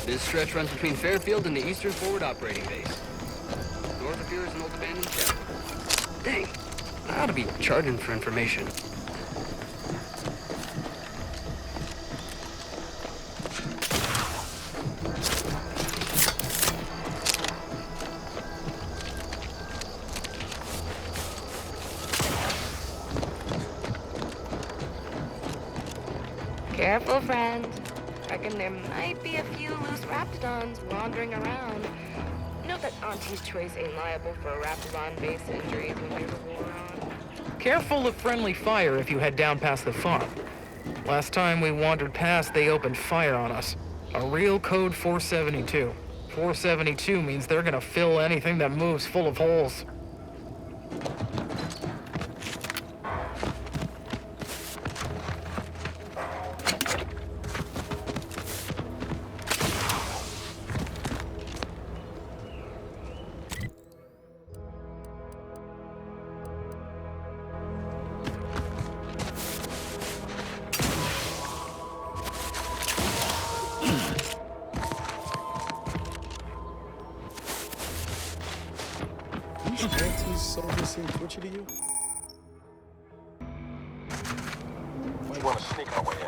This stretch runs between Fairfield and the Eastern Forward Operating Base. North of here is an old abandoned chapel. Dang, I ought to be charging for information. Careful, friend. Reckon there might be a few loose raptidons wandering around. Note that Auntie's Choice ain't liable for raptidon-based injuries when there's a war on. Careful of friendly fire if you head down past the farm. Last time we wandered past, they opened fire on us. A real code 472. 472 means they're gonna fill anything that moves full of holes. Seem twitchy to you? We want to sneak our way in.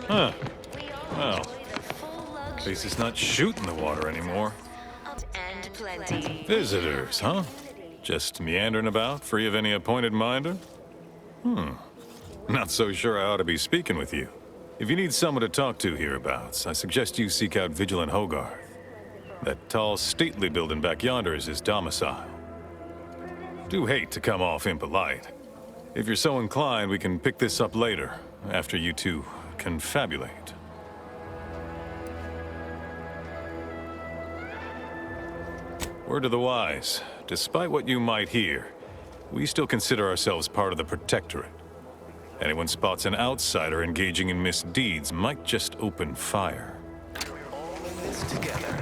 Huh. Well, at least it's not shooting the water anymore. Visitors, huh? Just meandering about, free of any appointed minder? Not so sure I ought to be speaking with you. If you need someone to talk to hereabouts, I suggest you seek out Vigilant Hogarth. That tall, stately building back yonder is his domicile. Do hate to come off impolite. If you're so inclined, we can pick this up later, after you two confabulate. Word to the wise, despite what you might hear, we still consider ourselves part of the Protectorate. Anyone spots an outsider engaging in misdeeds might just open fire. We're all in this together.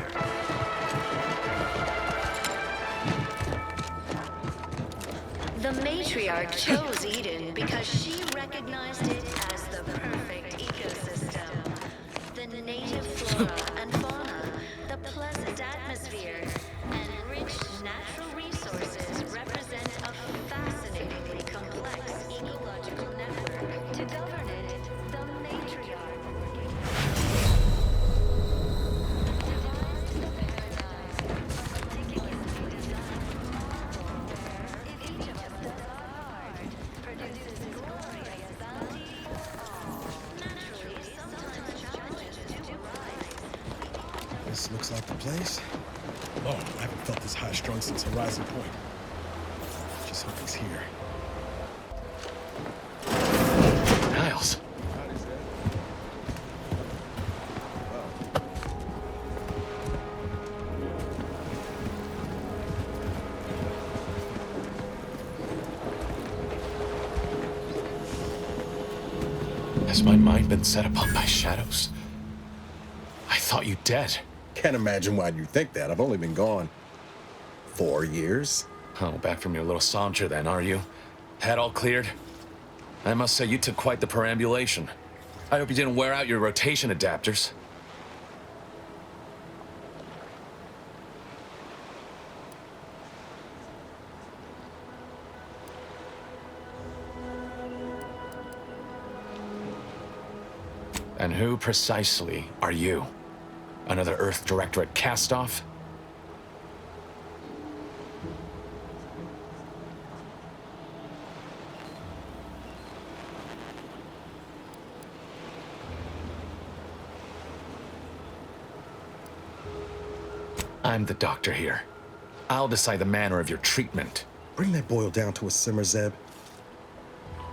The matriarch chose Eden because she recognized it as the perfect ecosystem. The native flora and fauna, the pleasant atmosphere, and rich natural resources represent a fascinatingly complex ecological network. To govern it, the matriarch devised the paradigm, meticulously designed. If each of us does our part, produces glorious bounty. Naturally, sometimes challenges do arise. This looks like the place. Oh, I haven't felt this high-strung since Horizon Point. Just hope he's here. Niles. Has my mind been set upon by shadows? I thought you dead. Can't imagine why you think that. I've only been gone 4 years. Oh, back from your little saunter then, are you? Head all cleared? I must say you took quite the perambulation. I hope you didn't wear out your rotation adapters. And who precisely are you? Another Earth Directorate castoff? I'm the doctor here. I'll decide the manner of your treatment. Bring that boil down to a simmer, Zeb.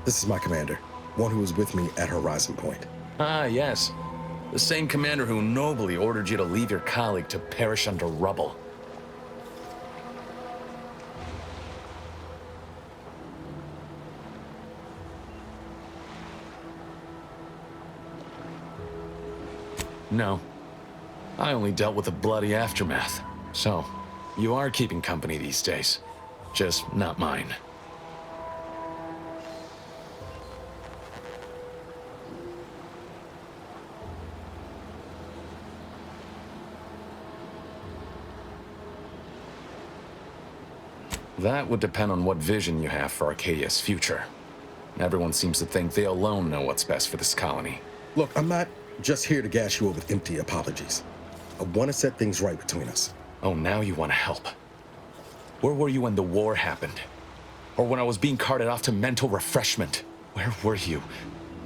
This is my commander, one who was with me at Horizon Point. Ah, yes. The same commander who nobly ordered you to leave your colleague to perish under rubble. No. I only dealt with the bloody aftermath. So, you are keeping company these days. Just not mine. That would depend on what vision you have for Arcadia's future. Everyone seems to think they alone know what's best for this colony. Look, I'm not just here to gas you up with empty apologies. I want to set things right between us. Oh, now you want to help. Where were you when the war happened? Or when I was being carted off to mental refreshment? Where were you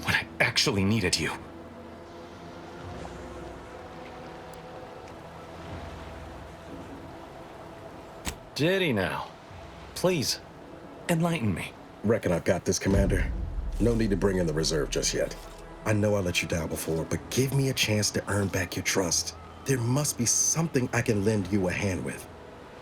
when I actually needed you? Did he now? Please, enlighten me. Reckon I've got this, Commander. No need to bring in the reserve just yet. I know I let you down before, but give me a chance to earn back your trust. There must be something I can lend you a hand with.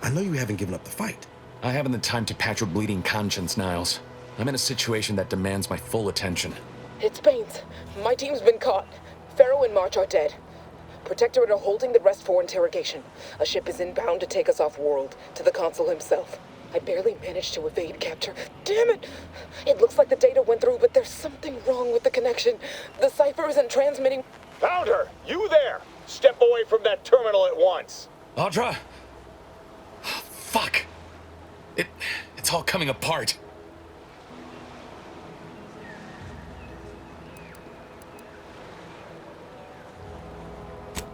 I know you haven't given up the fight. I haven't the time to patch your bleeding conscience, Niles. I'm in a situation that demands my full attention. It's Baines. My team's been caught. Pharaoh and March are dead. Protectorate are holding the rest for interrogation. A ship is inbound to take us off-world, to the consul himself. I barely managed to evade capture. Damn it! It looks like the data went through, but there's something wrong with the connection. The cipher isn't transmitting. Found her! You there! Step away from that terminal at once! Audra! Fuck! It's all coming apart.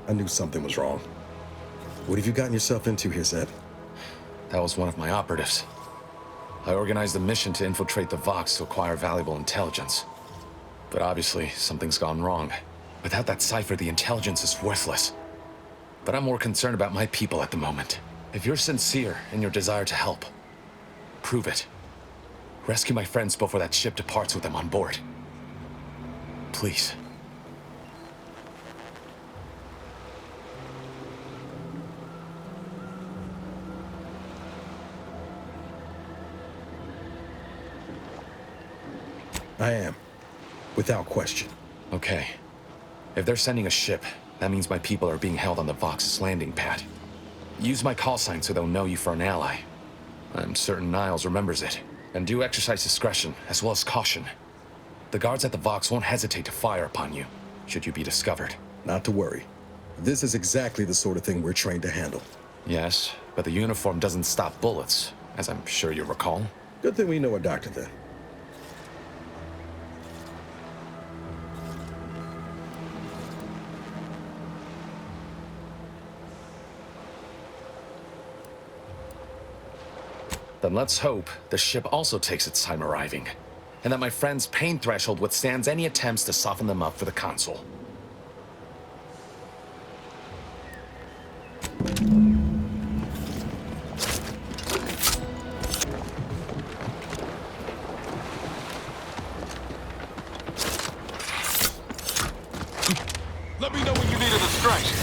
I knew something was wrong. What have you gotten yourself into here, Zeb? That was one of my operatives. I organized a mission to infiltrate the Vox to acquire valuable intelligence. But obviously, something's gone wrong. Without that cipher, the intelligence is worthless. But I'm more concerned about my people at the moment. If you're sincere in your desire to help, prove it. Rescue my friends before that ship departs with them on board. Please. I am. Without question. Okay. If they're sending a ship, that means my people are being held on the Vox's landing pad. Use my call sign so they'll know you for an ally. I'm certain Niles remembers it. And do exercise discretion, as well as caution. The guards at the Vox won't hesitate to fire upon you, should you be discovered. Not to worry. This is exactly the sort of thing we're trained to handle. Yes, but the uniform doesn't stop bullets, as I'm sure you recall. Good thing we know a doctor then. Then let's hope the ship also takes its time arriving, and that my friend's pain threshold withstands any attempts to soften them up for the consul. Let me know when you need a distraction.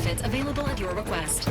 benefits available at your request.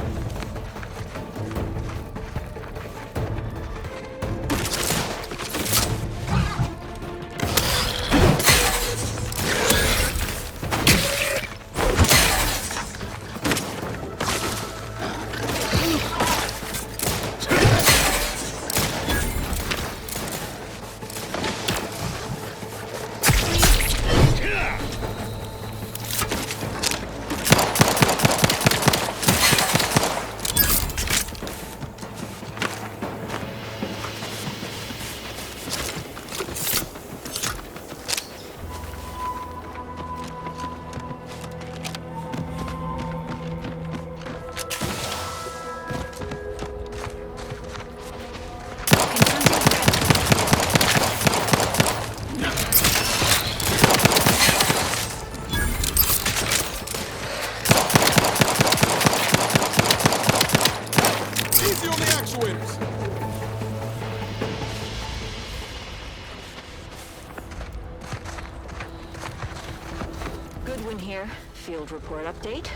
Field report update.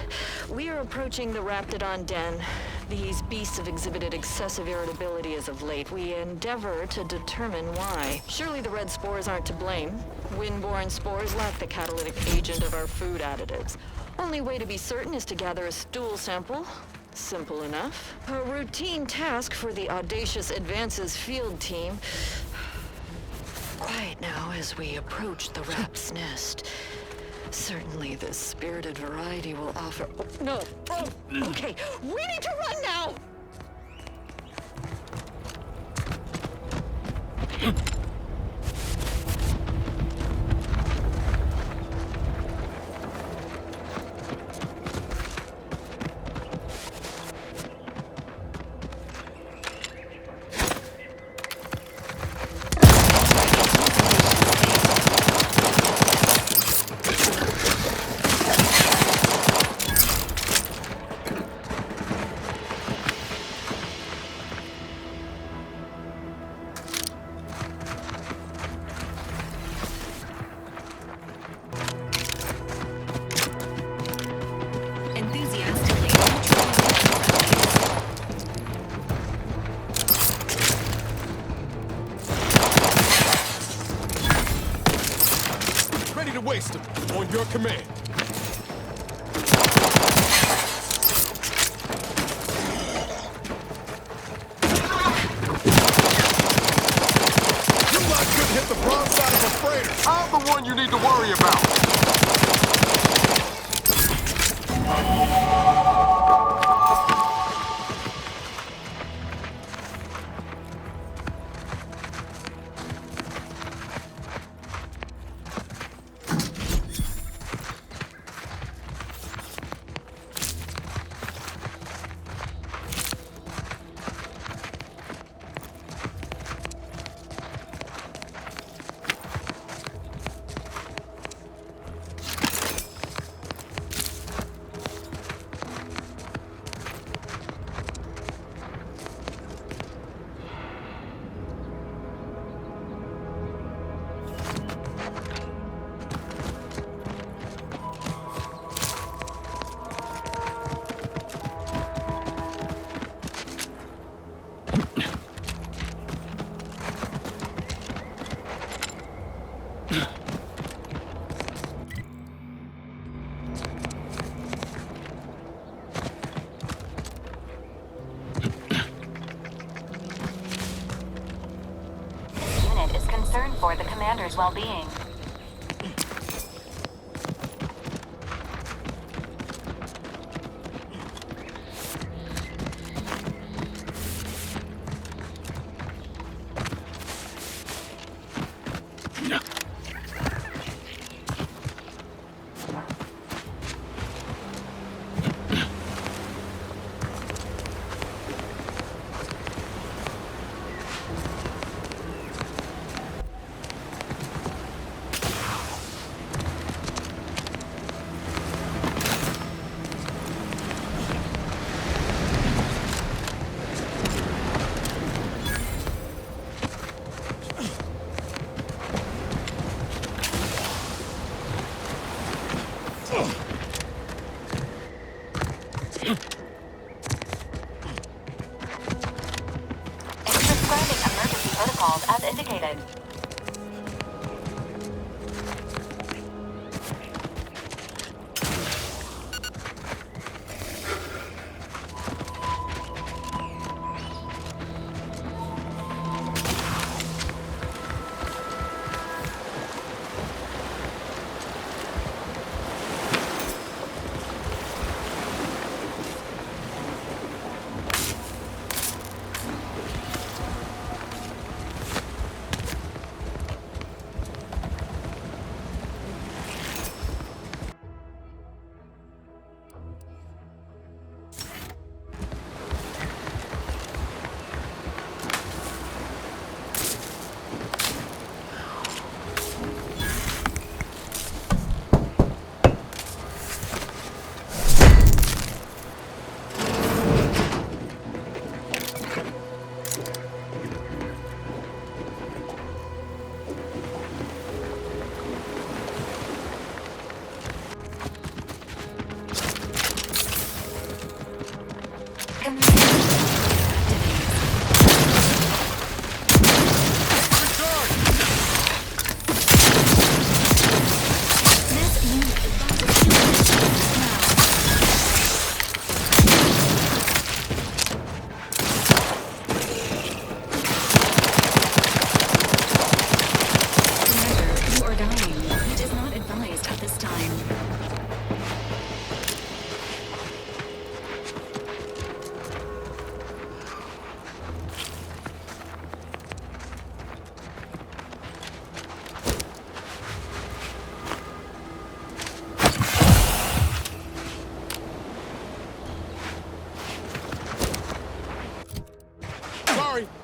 We are approaching the Raptidon den. These beasts have exhibited excessive irritability as of late. We endeavor to determine why. Surely the red spores aren't to blame. Wind-borne spores lack the catalytic agent of our food additives. Only way to be certain is to gather a stool sample. Simple enough. A routine task for the Audacious Advances field team. Quiet now as we approach the rap's nest. Certainly this spirited variety will offer... Oh, no! Oh, okay, we need to run now! Waste them on your command. You lot couldn't hit the broadside of a freighter. I'm the one you need to worry about. For the commander's well-being.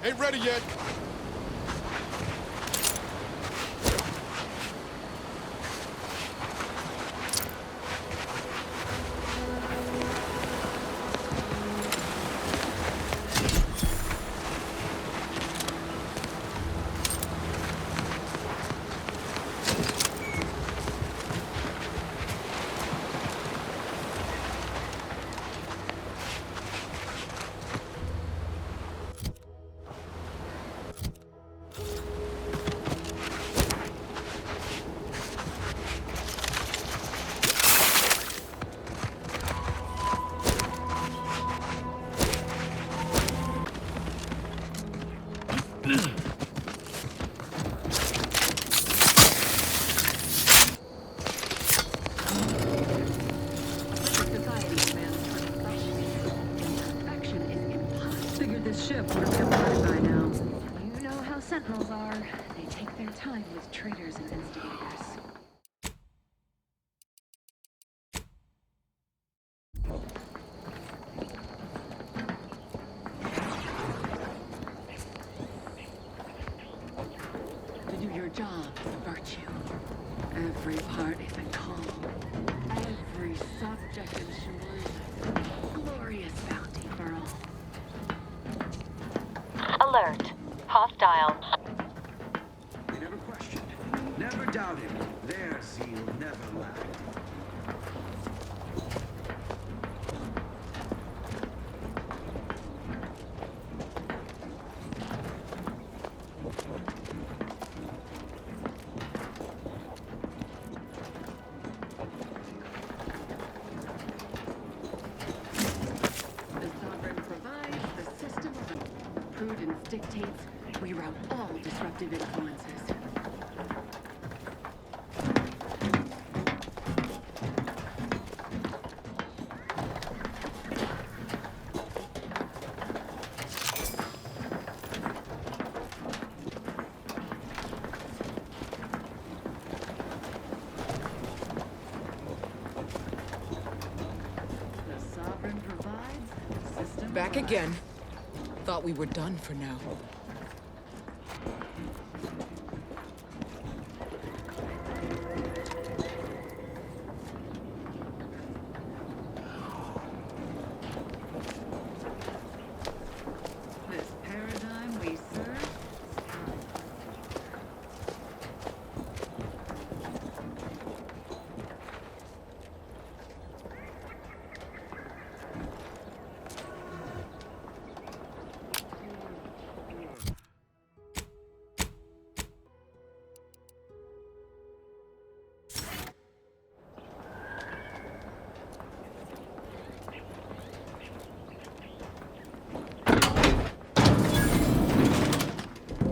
Ain't ready yet. Sentinels are. They take their time with traitors and instigators. To do your job is a virtue. Every part is a call. Every subject ensures glorious bounty for all. Alert. Hostile. They never questioned, never doubted. Their zeal never lacked. The sovereign provides, the system of prudence dictates. We rout all disruptive influences. The sovereign provides, the system Back provides. again. Thought we were done for now. This paradigm we serve.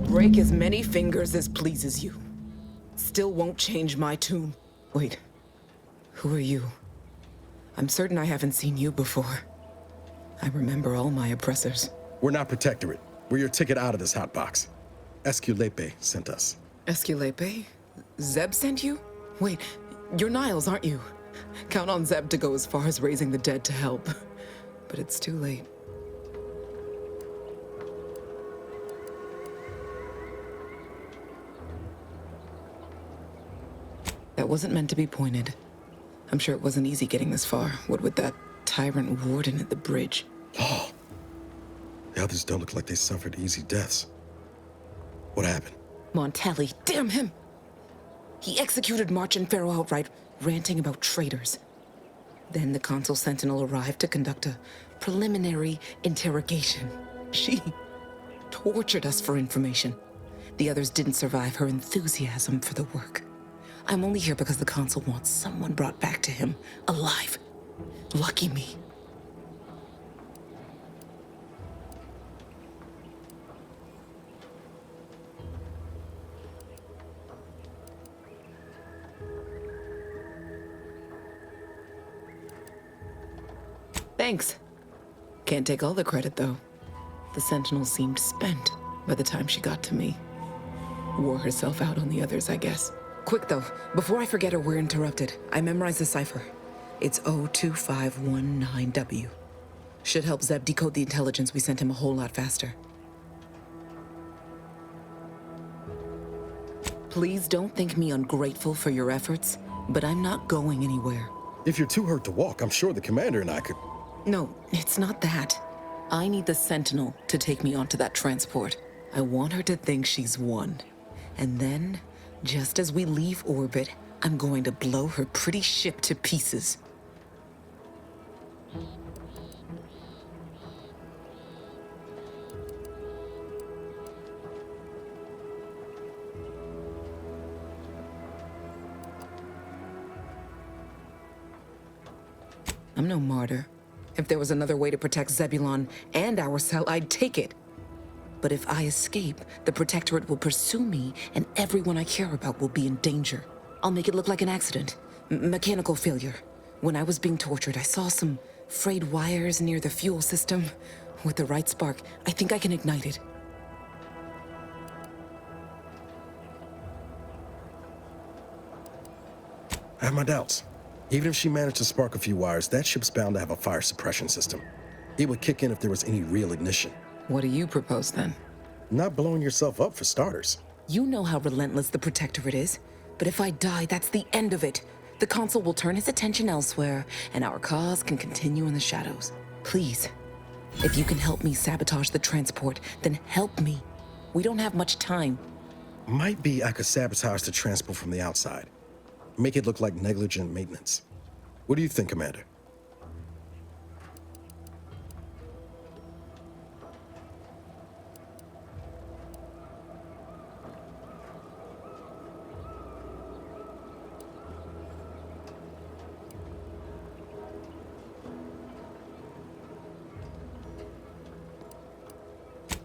Break as many fingers as pleases you. Still won't change my tune. Wait, who are you? I'm certain I haven't seen you before. I remember all my oppressors. We're not Protectorate. We're your ticket out of this hotbox. Esculepe sent us. Esculepe? Zeb sent you? Wait, you're Niles, aren't you? Count on Zeb to go as far as raising the dead to help. But it's too late. That wasn't meant to be pointed. I'm sure it wasn't easy getting this far, what with that tyrant warden at the bridge. Oh, the others don't look like they suffered easy deaths. What happened? Montelli, damn him! He executed March and Pharaoh outright, ranting about traitors. Then the Consul Sentinel arrived to conduct a preliminary interrogation. She tortured us for information. The others didn't survive her enthusiasm for the work. I'm only here because the Consul wants someone brought back to him, alive. Lucky me. Thanks. Can't take all the credit, though. The Sentinel seemed spent by the time she got to me. Wore herself out on the others, I guess. Quick, though, before I forget or we're interrupted, I memorized the cipher. It's 02519W. Should help Zeb decode the intelligence we sent him a whole lot faster. Please don't think me ungrateful for your efforts, but I'm not going anywhere. If you're too hurt to walk, I'm sure the commander and I could... No, it's not that. I need the Sentinel to take me onto that transport. I want her to think she's won. And then, just as we leave orbit, I'm going to blow her pretty ship to pieces. I'm no martyr. If there was another way to protect Zebulon and our cell, I'd take it. But if I escape, the Protectorate will pursue me, and everyone I care about will be in danger. I'll make it look like an accident. Mechanical failure. When I was being tortured, I saw some frayed wires near the fuel system. With the right spark, I think I can ignite it. I have my doubts. Even if she managed to spark a few wires, that ship's bound to have a fire suppression system. It would kick in if there was any real ignition. What do you propose, then? Not blowing yourself up, for starters. You know how relentless the Protectorate is. But if I die, that's the end of it. The Consul will turn his attention elsewhere, and our cause can continue in the shadows. Please, if you can help me sabotage the transport, then help me. We don't have much time. Might be I could sabotage the transport from the outside. Make it look like negligent maintenance. What do you think, Commander?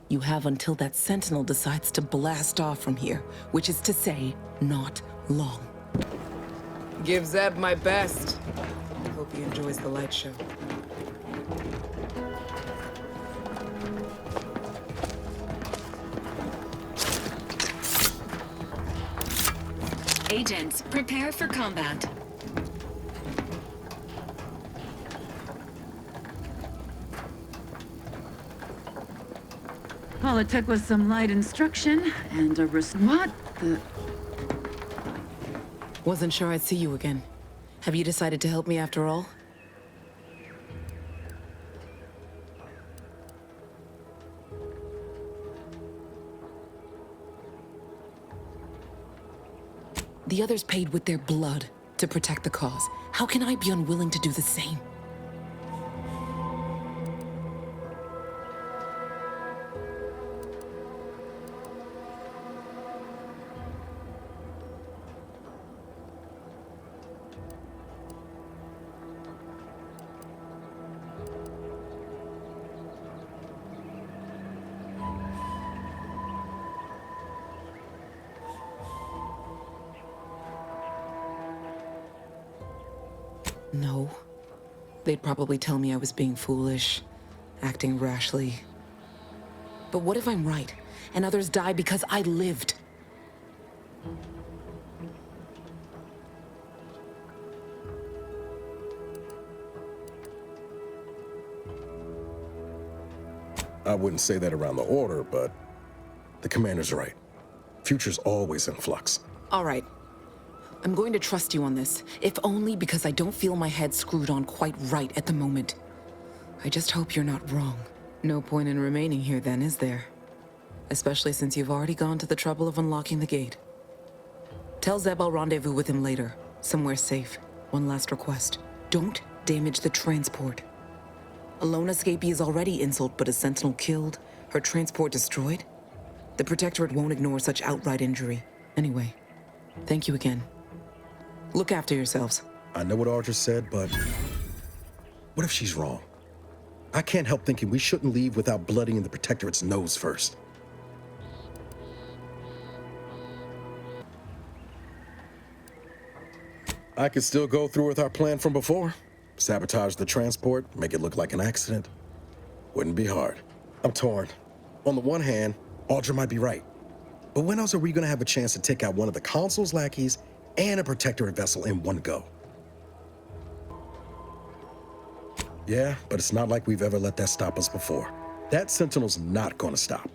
You have until that Sentinel decides to blast off from here, which is to say, not long. Give Zeb my best. Hope he enjoys the light show. Agents, prepare for combat. All it took was some light instruction and a what the... Wasn't sure I'd see you again. Have you decided to help me after all? The others paid with their blood to protect the cause. How can I be unwilling to do the same? No. They'd probably tell me I was being foolish, acting rashly. But what if I'm right, and others die because I lived? I wouldn't say that around the Order, but the Commander's right. Future's always in flux. All right. I'm going to trust you on this, if only because I don't feel my head screwed on quite right at the moment. I just hope you're not wrong. No point in remaining here then, is there? Especially since you've already gone to the trouble of unlocking the gate. Tell Zeb I'll rendezvous with him later, somewhere safe. One last request. Don't damage the transport. A lone escapee is already insult, but a Sentinel killed, her transport destroyed? The Protectorate won't ignore such outright injury. Anyway, thank you again. Look after yourselves. I know what Audra said, but what if she's wrong? I can't help thinking we shouldn't leave without bloodying the Protectorate's nose first. I could still go through with our plan from before. Sabotage the transport, make it look like an accident. Wouldn't be hard. I'm torn. On the one hand, Audra might be right. But when else are we gonna have a chance to take out one of the Consul's lackeys and a Protectorate vessel in one go? Yeah, but it's not like we've ever let that stop us before. That Sentinel's not gonna stop.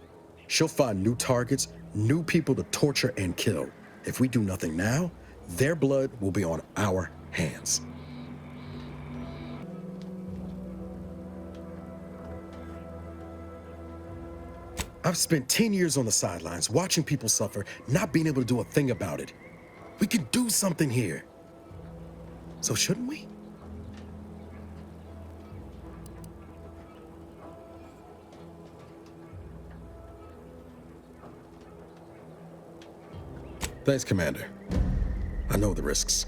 She'll find new targets, new people to torture and kill. If we do nothing now, their blood will be on our hands. I've spent 10 years on the sidelines watching people suffer, not being able to do a thing about it. We can do something here. So shouldn't we? Thanks, Commander. I know the risks,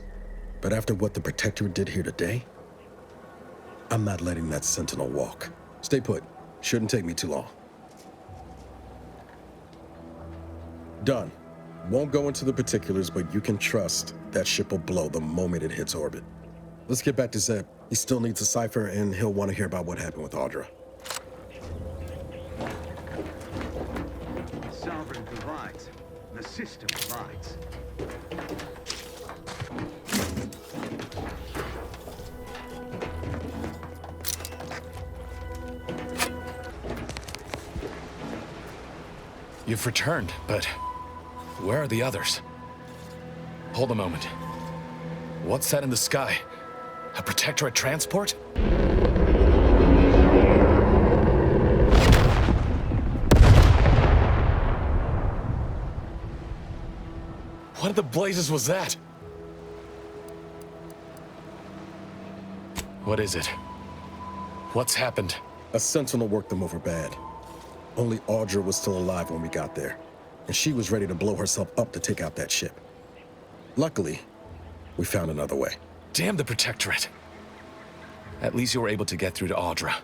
but after what the Protectorate did here today, I'm not letting that Sentinel walk. Stay put. Shouldn't take me too long. Done. Won't go into the particulars, but you can trust that ship will blow the moment it hits orbit. Let's get back to Zeb. He still needs a cipher, and he'll want to hear about what happened with Audra. Sovereign provides. The system provides. You've returned, but where are the others? Hold a moment. What's that in the sky? A Protectorate transport? What in the blazes was that? What is it? What's happened? A Sentinel worked them over bad. Only Audra was still alive when we got there, and she was ready to blow herself up to take out that ship. Luckily, we found another way. Damn the Protectorate. At least you were able to get through to Audra,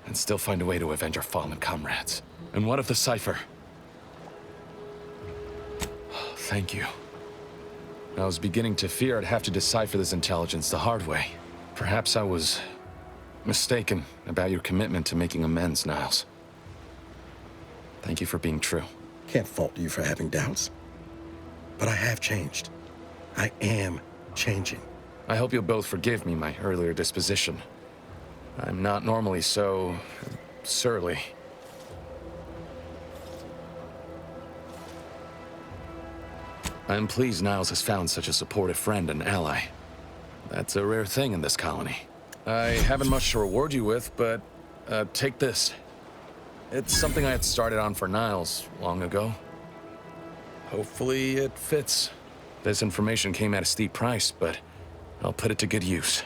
and still find a way to avenge our fallen comrades. And what of the cipher? Thank you. I was beginning to fear I'd have to decipher this intelligence the hard way. Perhaps I was mistaken about your commitment to making amends, Niles. Thank you for being true. Can't fault you for having doubts. But I have changed. I am changing. I hope you'll both forgive me my earlier disposition. I'm not normally so surly. I'm pleased Niles has found such a supportive friend and ally. That's a rare thing in this colony. I haven't much to reward you with, but take this. It's something I had started on for Niles long ago. Hopefully it fits. This information came at a steep price, but I'll put it to good use.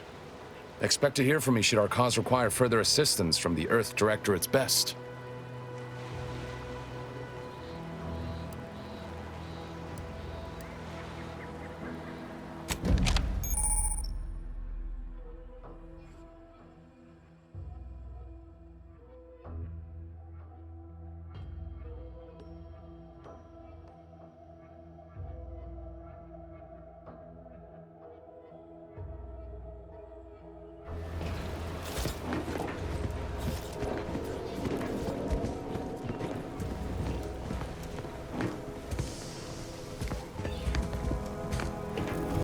Expect to hear from me should our cause require further assistance from the Earth Directorate's best.